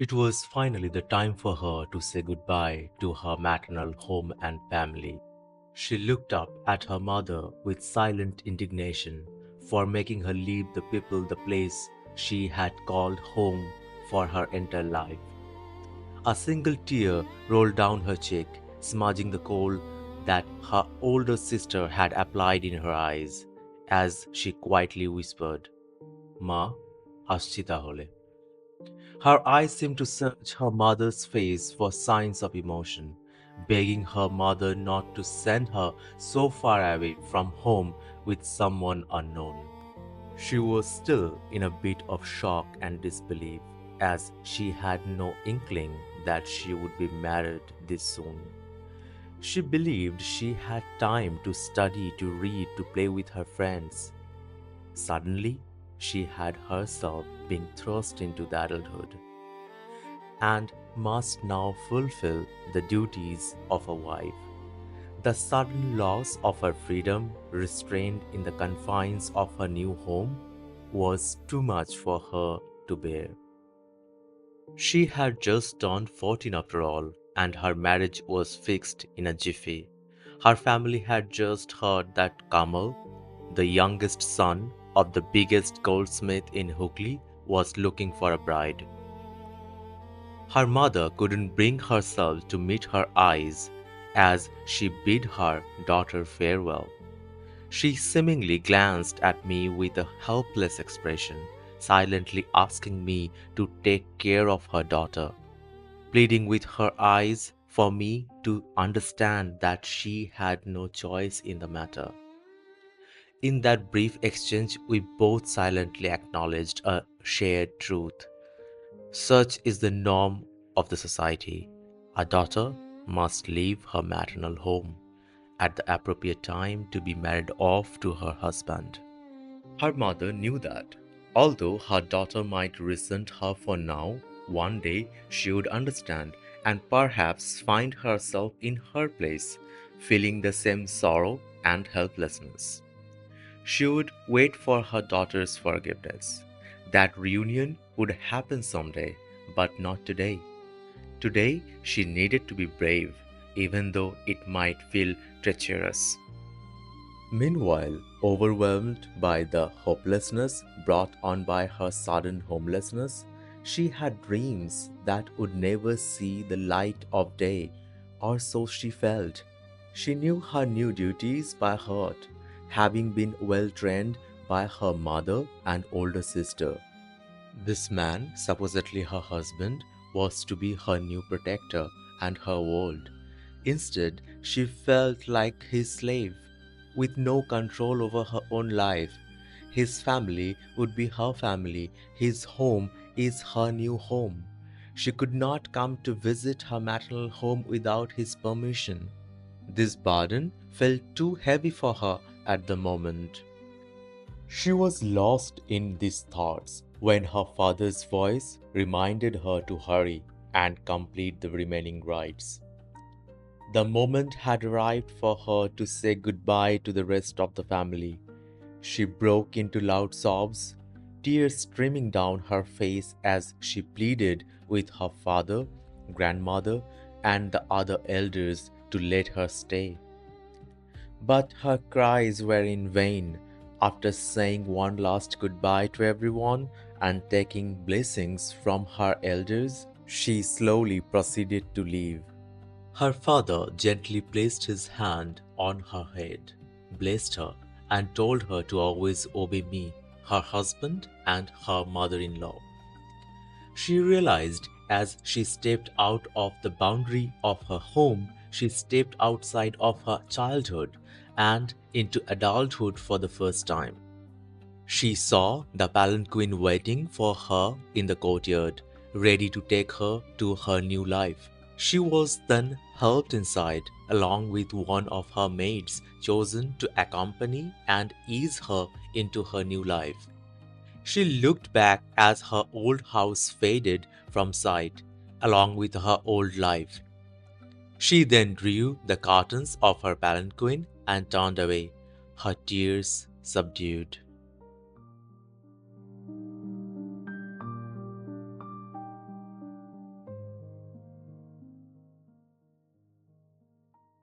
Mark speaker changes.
Speaker 1: It was finally the time for her to say goodbye to her maternal home and family. She looked up at her mother with silent indignation for making her leave the people, the place she had called home for her entire life. A single tear rolled down her cheek, smudging the kohl that her older sister had applied in her eyes, as she quietly whispered, "Ma, aschi tahole." Her eyes seemed to search her mother's face for signs of emotion, begging her mother not to send her so far away from home with someone unknown. She was still in a bit of shock and disbelief, as she had no inkling that she would be married this soon. She believed she had time to study, to read, to play with her friends. Suddenly, she had herself being thrust into the adulthood and must now fulfill the duties of a wife. The sudden loss of her freedom, restrained in the confines of her new home, was too much for her to bear. She had just turned 14 after all, and her marriage was fixed in a jiffy. Her family had just heard that Kamal, the youngest son of the biggest goldsmith in Hooghly, was looking for a bride. Her mother couldn't bring herself to meet her eyes as she bid her daughter farewell. She seemingly glanced at me with a helpless expression, silently asking me to take care of her daughter, pleading with her eyes for me to understand that she had no choice in the matter. In that brief exchange, we both silently acknowledged a shared truth. Such is the norm of the society. A daughter must leave her maternal home at the appropriate time to be married off to her husband. Her mother knew that. Although her daughter might resent her for now, one day she would understand and perhaps find herself in her place, feeling the same sorrow and helplessness. She would wait for her daughter's forgiveness. That reunion would happen someday, but not today. Today, she needed to be brave, even though it might feel treacherous. Meanwhile, overwhelmed by the hopelessness brought on by her sudden homelessness, she had dreams that would never see the light of day, or so she felt. She knew her new duties by heart, having been well trained by her mother and older sister. This man, supposedly her husband, was to be her new protector and her world. Instead, she felt like his slave, with no control over her own life. His family would be her family, his home is her new home. She could not come to visit her maternal home without his permission. This burden felt too heavy for her at the moment. She was lost in these thoughts when her father's voice reminded her to hurry and complete the remaining rites. The moment had arrived for her to say goodbye to the rest of the family. She broke into loud sobs, tears streaming down her face as she pleaded with her father, grandmother, and the other elders to let her stay. But her cries were in vain. After saying one last goodbye to everyone and taking blessings from her elders, she slowly proceeded to leave. Her father gently placed his hand on her head, blessed her, and told her to always obey me, her husband, and her mother in law. She realized as she stepped out of the boundary of her home, she stepped outside of her childhood and into adulthood for the first time. She saw the palanquin waiting for her in the courtyard, ready to take her to her new life. She was then helped inside, along with one of her maids chosen to accompany and ease her into her new life. She looked back as her old house faded from sight, along with her old life. She then drew the curtains of her palanquin and turned away, her tears subdued.